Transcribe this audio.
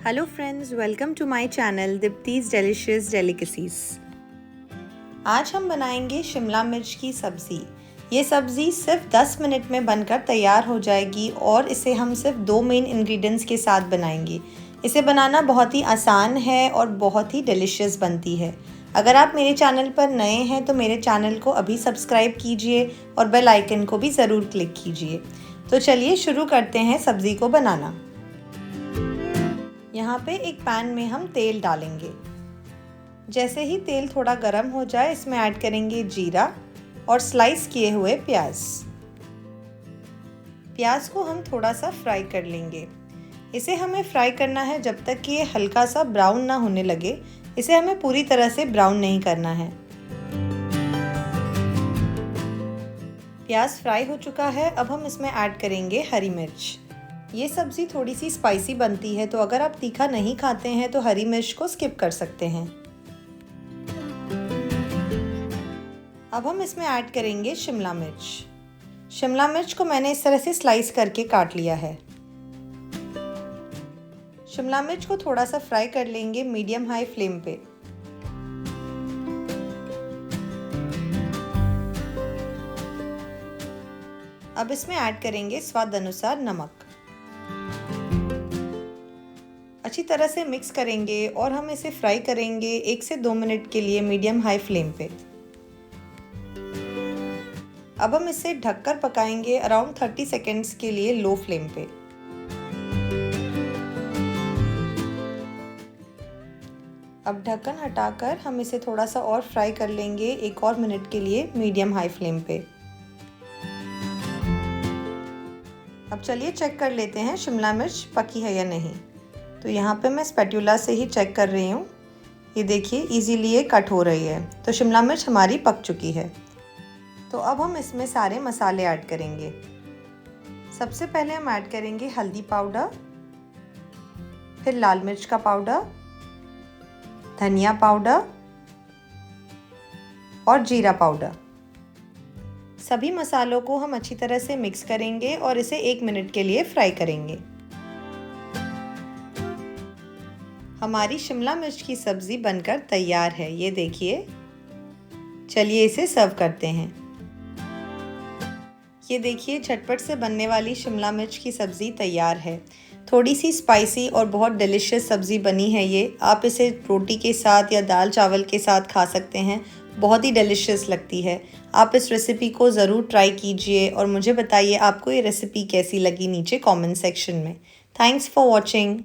Hello friends, welcome to my channel Deepti's delicious delicacies. आज हम बनाएंगे शिमला मिर्च की सब्ज़ी। ये सब्ज़ी सिर्फ 10 मिनट में बनकर तैयार हो जाएगी और इसे हम सिर्फ 2 मेन इंग्रेडिएंट्स के साथ बनाएंगे। इसे बनाना बहुत ही आसान है और बहुत ही डिलीशियस बनती है। अगर आप मेरे चैनल पर नए हैं तो मेरे चैनल को अभी सब्सक्राइब कीजिए और बेल आइकन को भी ज़रूर क्लिक कीजिए। तो चलिए शुरू करते हैं सब्ज़ी को बनाना। यहाँ पे एक पैन में हम तेल डालेंगे। जैसे ही तेल थोड़ा गर्म हो जाए इसमें ऐड करेंगे जीरा और स्लाइस किए हुए प्याज। प्याज को हम थोड़ा सा फ्राई कर लेंगे। इसे हमें फ्राई करना है जब तक कि ये हल्का सा ब्राउन ना होने लगे। इसे हमें पूरी तरह से ब्राउन नहीं करना है। प्याज फ्राई हो चुका है। अब हम इसमें ऐड करेंगे हरी मिर्च। ये सब्ज़ी थोड़ी सी स्पाइसी बनती है, तो अगर आप तीखा नहीं खाते हैं तो हरी मिर्च को स्किप कर सकते हैं। अब हम इसमें ऐड करेंगे शिमला मिर्च। शिमला मिर्च को मैंने इस तरह से स्लाइस करके काट लिया है। शिमला मिर्च को थोड़ा सा फ्राई कर लेंगे मीडियम हाई फ्लेम पे। अब इसमें ऐड करेंगे स्वाद अनुसार नमक। अच्छी तरह से मिक्स करेंगे और हम इसे फ्राई करेंगे 1 से 2 मिनट के लिए मीडियम हाई फ्लेम पे। अब हम इसे ढककर पकाएंगे अराउंड 30 सेकेंड्स के लिए लो फ्लेम पे। अब ढक्कन हटाकर हम इसे थोड़ा सा और फ्राई कर लेंगे 1 और मिनट के लिए मीडियम हाई फ्लेम पे। अब चलिए चेक कर लेते हैं शिमला मिर्च पकी है या नहीं। तो यहाँ पे मैं स्पैटुला से ही चेक कर रही हूँ। ये देखिए इजीली ये कट हो रही है, तो शिमला मिर्च हमारी पक चुकी है। तो अब हम इसमें सारे मसाले ऐड करेंगे। सबसे पहले हम ऐड करेंगे हल्दी पाउडर, फिर लाल मिर्च का पाउडर, धनिया पाउडर और जीरा पाउडर। सभी मसालों को हम अच्छी तरह से मिक्स करेंगे और इसे 1 मिनट के लिए फ्राई करेंगे। हमारी शिमला मिर्च की सब्ज़ी बनकर तैयार है, ये देखिए। चलिए इसे सर्व करते हैं। ये देखिए झटपट से बनने वाली शिमला मिर्च की सब्ज़ी तैयार है। थोड़ी सी स्पाइसी और बहुत डिलीशियस सब्ज़ी बनी है ये। आप इसे रोटी के साथ या दाल चावल के साथ खा सकते हैं। बहुत ही डिलीशियस लगती है। आप इस रेसिपी को ज़रूर ट्राई कीजिए और मुझे बताइए आपको ये रेसिपी कैसी लगी नीचे कमेंट सेक्शन में। Thanks for watching.